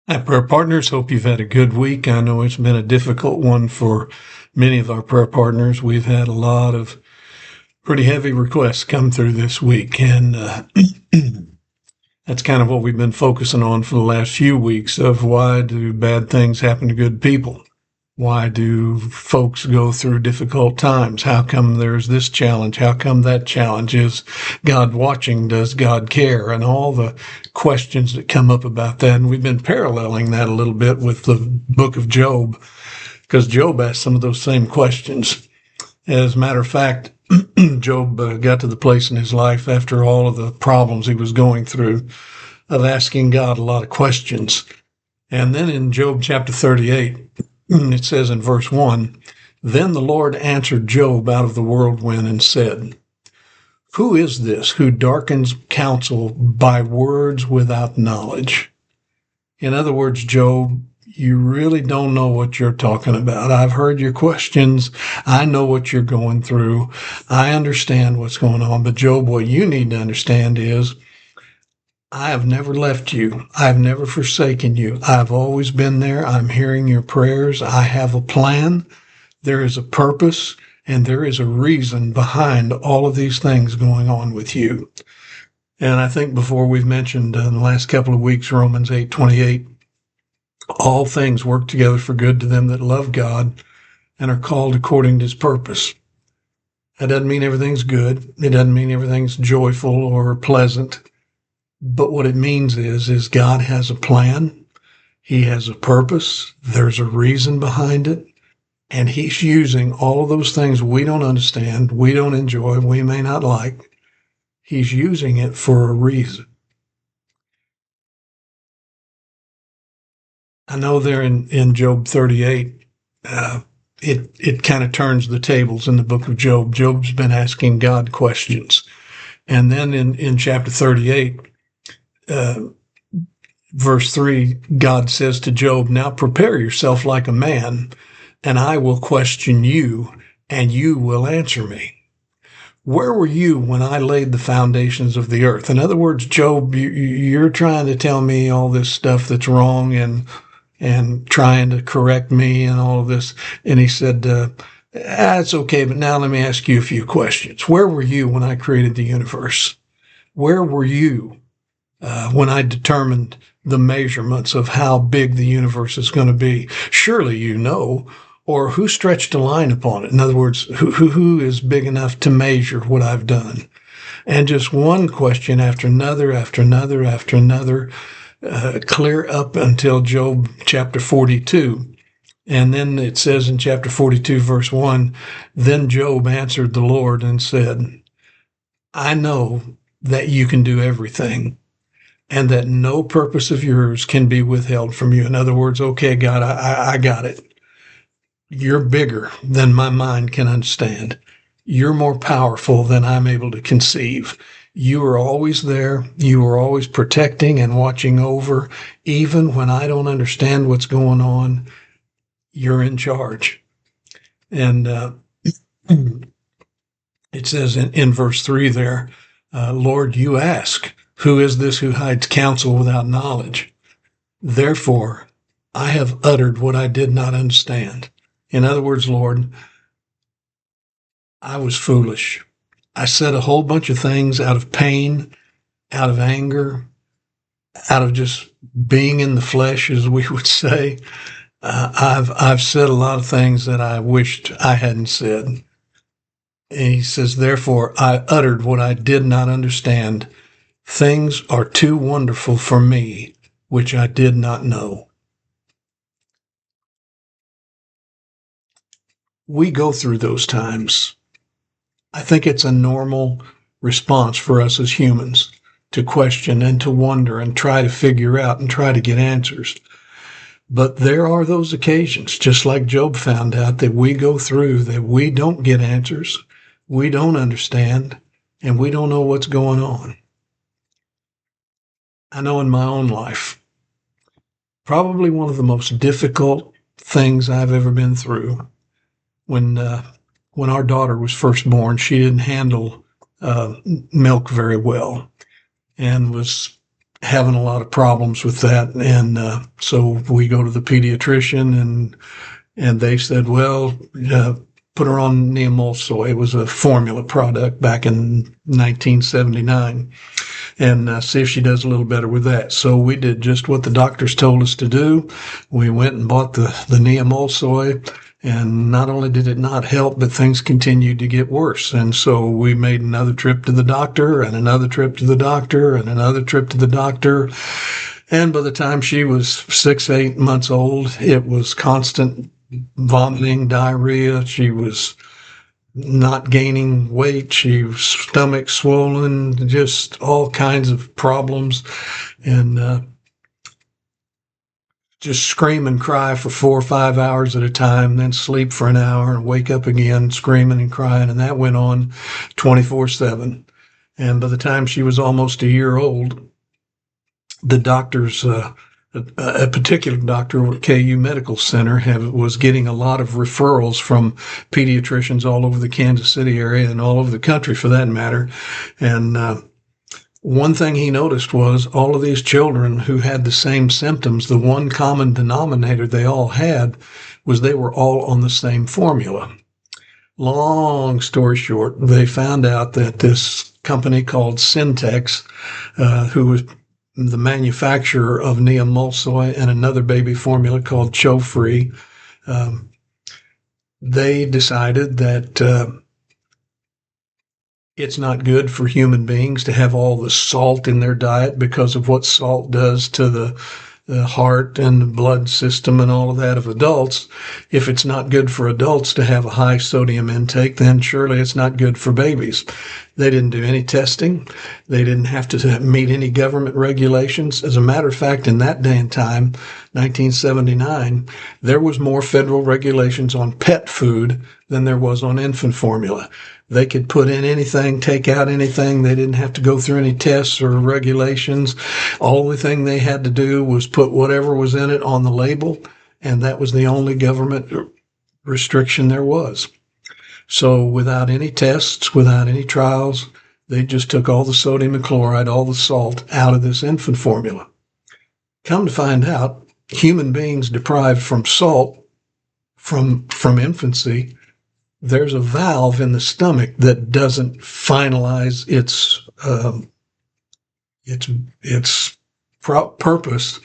Hi, prayer partners. Hope you've had a good week. I know it's been a difficult one for many of our prayer partners. We've had a lot of pretty heavy requests come through this week, and that's kind of what we've been focusing on for the last few weeks of why do bad things happen to good people? Why do folks go through difficult times? How come there's this challenge? How come that challenge? Is God watching? Does God care? And all the questions that come up about that. And we've been paralleling that a little bit with the book of Job, because Job asked some of those same questions. As a matter of fact, Job got to the place in his life after all of the problems he was going through of asking God a lot of questions. And then in Job chapter 38, it says in verse 1, Then the Lord answered Job out of the whirlwind and said, Who is this who darkens counsel by words without knowledge? In other words, Job, you really don't know what you're talking about. I've heard your questions. I know what you're going through. I understand what's going on. But Job, what you need to understand is I have never left you. I've never forsaken you. I've always been there. I'm hearing your prayers. I have a plan. There is a purpose, and there is a reason behind all of these things going on with you. And I think before we've mentioned in the last couple of weeks, Romans 8:28, all things work together for good to them that love God and are called according to his purpose. That doesn't mean everything's good. It doesn't mean everything's joyful or pleasant. But what it means is God has a plan. He has a purpose. There's a reason behind it. And he's using all of those things we don't understand, we don't enjoy, we may not like. He's using it for a reason. I know there in Job 38, it kind of turns the tables in the book of Job. Job's been asking God questions. And then in chapter 38, verse 3, God says to Job, Now prepare yourself like a man, and I will question you, and you will answer me. Where were you when I laid the foundations of the earth? In other words, Job, you're trying to tell me all this stuff that's wrong and trying to correct me and all of this. And he said, it's okay, but now let me ask you a few questions. Where were you when I created the universe? Where were you when I determined the measurements of how big the universe is going to be? Surely you know. Or who stretched a line upon it? In other words, who is big enough to measure what I've done? And just one question after another, after another, after another, clear up until Job chapter 42. And then it says in chapter 42, verse 1, Then Job answered the Lord and said, I know that you can do everything, and that no purpose of yours can be withheld from you. In other words, okay, God, I got it. You're bigger than my mind can understand. You're more powerful than I'm able to conceive. You are always there. You are always protecting and watching over. Even when I don't understand what's going on, you're in charge. And it says in verse 3 there, Lord, you ask, who is this who hides counsel without knowledge? Therefore, I have uttered what I did not understand. In other words, Lord, I was foolish. I said a whole bunch of things out of pain, out of anger, out of just being in the flesh, as we would say. I've said a lot of things that I wished I hadn't said. And he says, therefore, I uttered what I did not understand. Things are too wonderful for me, which I did not know. We go through those times. I think it's a normal response for us as humans to question and to wonder and try to figure out and try to get answers. But there are those occasions, just like Job found out, that we go through that we don't get answers, we don't understand, and we don't know what's going on. I know in my own life, probably one of the most difficult things I've ever been through when our daughter was first born, she didn't handle milk very well and was having a lot of problems with that. And so we go to the pediatrician, and they said, well, put her on Neomolsoy. It was a formula product back in 1979, and see if she does a little better with that. So we did just what the doctors told us to do. We went and bought the Neomolsoy, and not only did it not help, but things continued to get worse. And so we made another trip to the doctor, and another trip to the doctor, and another trip to the doctor. And by the time she was 6, 8 months old, it was constant vomiting, diarrhea. She was not gaining weight. She was stomach swollen, just all kinds of problems. And just scream and cry for 4 or 5 hours at a time, then sleep for an hour and wake up again screaming and crying. And that went on 24/7. And by the time she was almost a year old, the doctors, a particular doctor at KU Medical Center was getting a lot of referrals from pediatricians all over the Kansas City area and all over the country for that matter. And one thing he noticed was all of these children who had the same symptoms, the one common denominator they all had was they were all on the same formula. Long story short, they found out that this company called Syntex, who was the manufacturer of Neomolsoy and another baby formula called Cho-Free, they decided that it's not good for human beings to have all the salt in their diet because of what salt does to the heart and the blood system and all of that of adults. If it's not good for adults to have a high sodium intake, then surely it's not good for babies. They didn't do any testing. They didn't have to meet any government regulations. As a matter of fact, in that day and time, 1979, there was more federal regulations on pet food than there was on infant formula. They could put in anything, take out anything. They didn't have to go through any tests or regulations. Only thing they had to do was put whatever was in it on the label, and that was the only government restriction there was. So without any tests, without any trials, they just took all the sodium and chloride, all the salt out of this infant formula. Come to find out, human beings deprived from salt from infancy, there's a valve in the stomach that doesn't finalize its purpose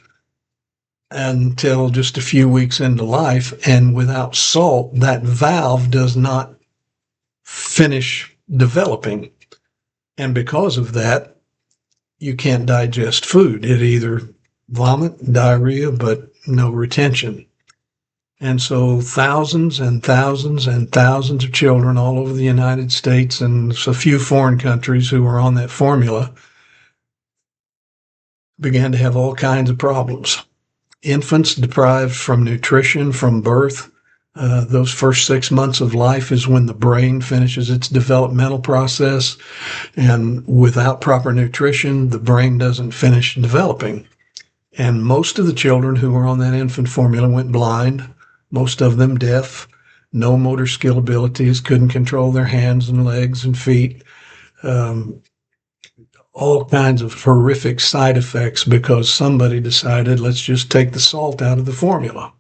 until just a few weeks into life. And without salt, that valve does not finish developing. And because of that, you can't digest food. It either vomit, diarrhea, but no retention. And so thousands and thousands and thousands of children all over the United States and a few foreign countries who were on that formula began to have all kinds of problems. Infants deprived from nutrition from birth. Those first 6 months of life is when the brain finishes its developmental process. And without proper nutrition, the brain doesn't finish developing. And most of the children who were on that infant formula went blind. Most of them deaf, no motor skill abilities, couldn't control their hands and legs and feet, all kinds of horrific side effects because somebody decided, let's just take the salt out of the formula.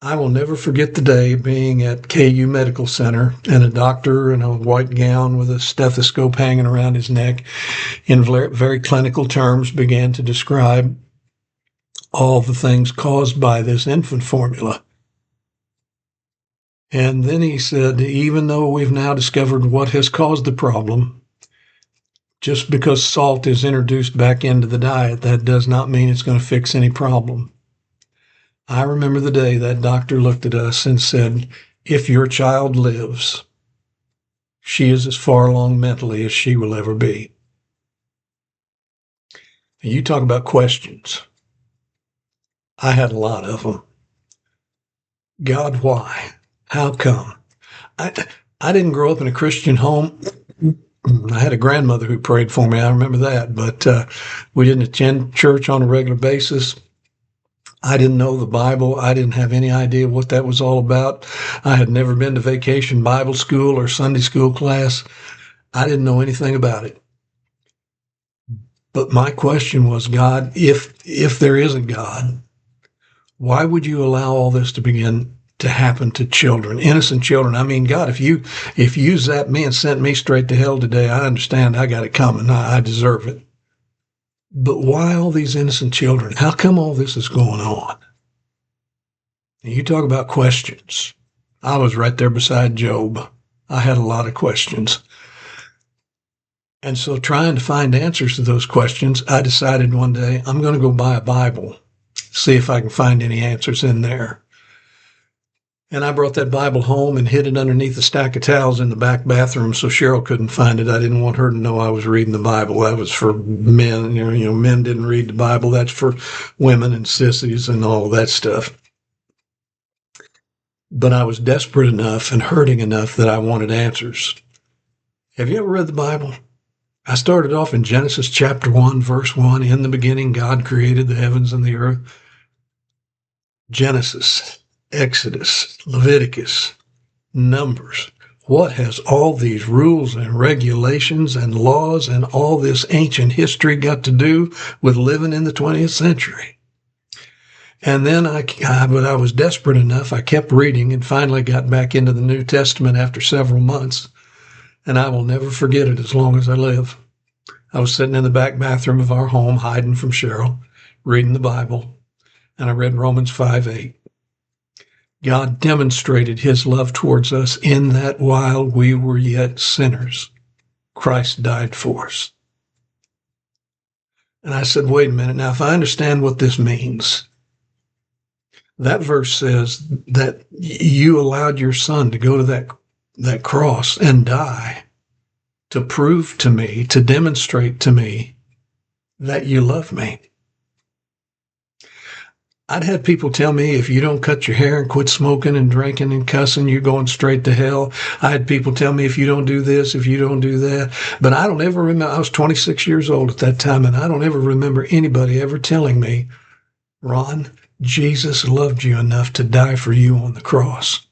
I will never forget the day being at KU Medical Center and a doctor in a white gown with a stethoscope hanging around his neck in very clinical terms began to describe all the things caused by this infant formula. And then he said, even though we've now discovered what has caused the problem, just because salt is introduced back into the diet, that does not mean it's going to fix any problem. I remember the day that doctor looked at us and said, if your child lives, she is as far along mentally as she will ever be. And you talk about questions. I had a lot of them. God, why? How come? I didn't grow up in a Christian home. I had a grandmother who prayed for me. I remember that. But we didn't attend church on a regular basis. I didn't know the Bible. I didn't have any idea what that was all about. I had never been to vacation Bible school or Sunday school class. I didn't know anything about it. But my question was, God, if there is a God, why would you allow all this to begin to happen to children, innocent children? I mean, God, if you zapped me and sent me straight to hell today, I understand I got it coming. I deserve it. But why all these innocent children? How come all this is going on? And you talk about questions. I was right there beside Job. I had a lot of questions. And so trying to find answers to those questions, I decided one day I'm going to go buy a Bible, see if I can find any answers in there. And I brought that Bible home and hid it underneath a stack of towels in the back bathroom so Cheryl couldn't find it. I didn't want her to know I was reading the Bible. That was for men. You know, men didn't read the Bible. That's for women and sissies and all that stuff. But I was desperate enough and hurting enough that I wanted answers. Have you ever read the Bible? I started off in Genesis chapter 1, verse 1. In the beginning, God created the heavens and the earth. Genesis, Exodus, Leviticus, Numbers. What has all these rules and regulations and laws and all this ancient history got to do with living in the 20th century? And then but I was desperate enough. I kept reading and finally got back into the New Testament after several months. And I will never forget it as long as I live. I was sitting in the back bathroom of our home, hiding from Cheryl, reading the Bible, and I read Romans 5:8. God demonstrated his love towards us in that while we were yet sinners, Christ died for us. And I said, wait a minute. Now, if I understand what this means, that verse says that you allowed your son to go to that cross and die to prove to me, to demonstrate to me that you love me. I'd had people tell me, if you don't cut your hair and quit smoking and drinking and cussing, you're going straight to hell. I had people tell me, if you don't do this, if you don't do that. But I don't ever remember, I was 26 years old at that time, and I don't ever remember anybody ever telling me, Ron, Jesus loved you enough to die for you on the cross.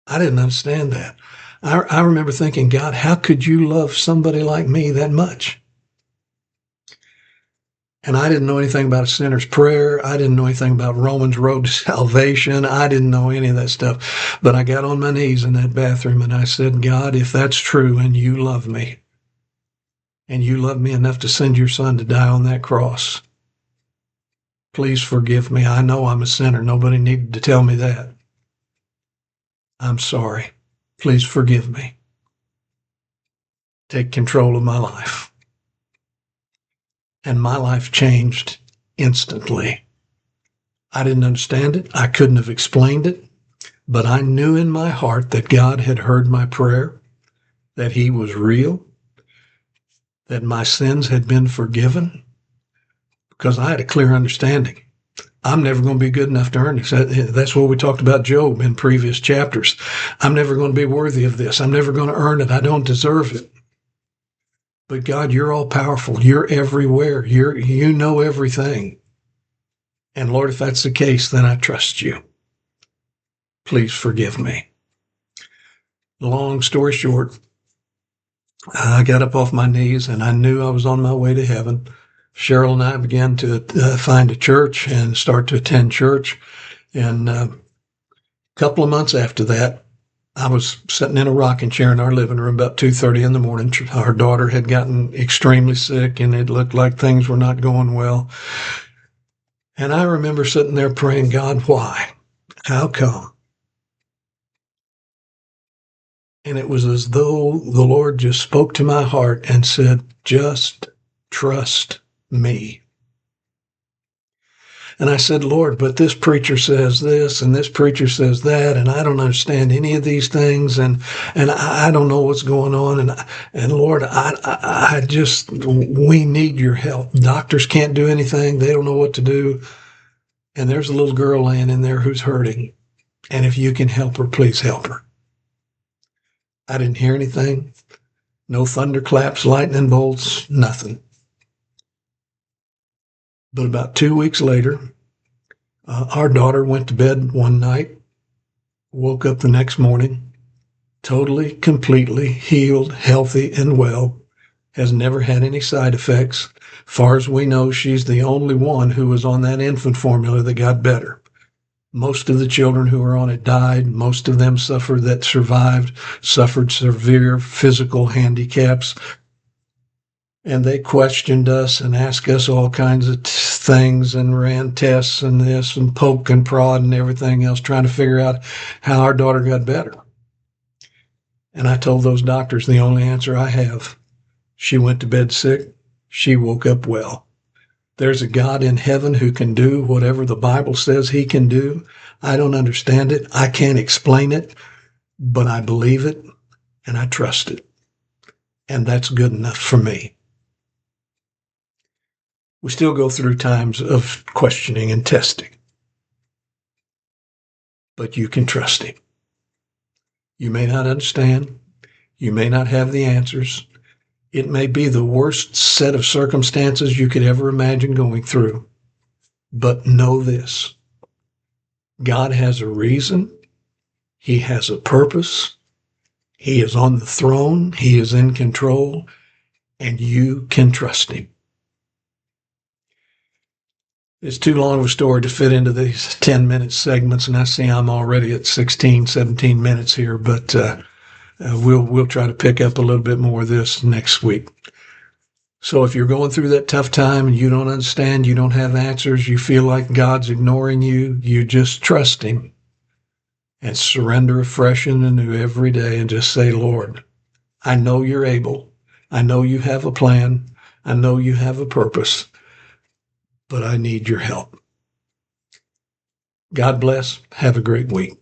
I didn't understand that. I remember thinking, God, how could you love somebody like me that much? And I didn't know anything about a sinner's prayer. I didn't know anything about Romans road to salvation. I didn't know any of that stuff. But I got on my knees in that bathroom and I said, God, if that's true and you love me enough to send your son to die on that cross, please forgive me. I know I'm a sinner. Nobody needed to tell me that. I'm sorry. Please forgive me. Take control of my life. And my life changed instantly. I didn't understand it. I couldn't have explained it, but I knew in my heart that God had heard my prayer, that he was real, that my sins had been forgiven, because I had a clear understanding. I'm never going to be good enough to earn this. That's what we talked about Job in previous chapters. I'm never going to be worthy of this. I'm never going to earn it. I don't deserve it. But God, you're all powerful. You're everywhere. You know everything. And Lord, if that's the case, then I trust you. Please forgive me. Long story short, I got up off my knees and I knew I was on my way to heaven. Cheryl and I began to find a church and start to attend church. And a couple of months after that, I was sitting in a rocking chair in our living room about 2:30 in the morning. Our daughter had gotten extremely sick and it looked like things were not going well. And I remember sitting there praying, God, why? How come? And it was as though the Lord just spoke to my heart and said, just trust me. And I said, Lord, but this preacher says this and this preacher says that, and I don't understand any of these things, and I don't know what's going on. And Lord, we need your help. Doctors can't do anything. They don't know what to do. And there's a little girl laying in there who's hurting. And if you can help her, please help her. I didn't hear anything. No thunderclaps, lightning bolts, nothing. But about 2 weeks later, our daughter went to bed one night, woke up the next morning, totally, completely healed, healthy, and well, has never had any side effects. Far as we know, she's the only one who was on that infant formula that got better. Most of the children who were on it died. Most of them suffered severe physical handicaps. And they questioned us and asked us all kinds of things and ran tests and this and poke and prod and everything else, trying to figure out how our daughter got better. And I told those doctors the only answer I have: she went to bed sick. She woke up well. There's a God in heaven who can do whatever the Bible says he can do. I don't understand it. I can't explain it, but I believe it and I trust it. And that's good enough for me. We still go through times of questioning and testing, but you can trust him. You may not understand. You may not have the answers. It may be the worst set of circumstances you could ever imagine going through. But know this: God has a reason. He has a purpose. He is on the throne. He is in control, and you can trust him. It's too long of a story to fit into these 10-minute segments, and I see I'm already at 16, 17 minutes here, but we'll try to pick up a little bit more of this next week. So if you're going through that tough time and you don't understand, you don't have answers, you feel like God's ignoring you, you just trust him and surrender afresh and anew every day and just say, Lord, I know you're able. I know you have a plan. I know you have a purpose, but I need your help. God bless. Have a great week.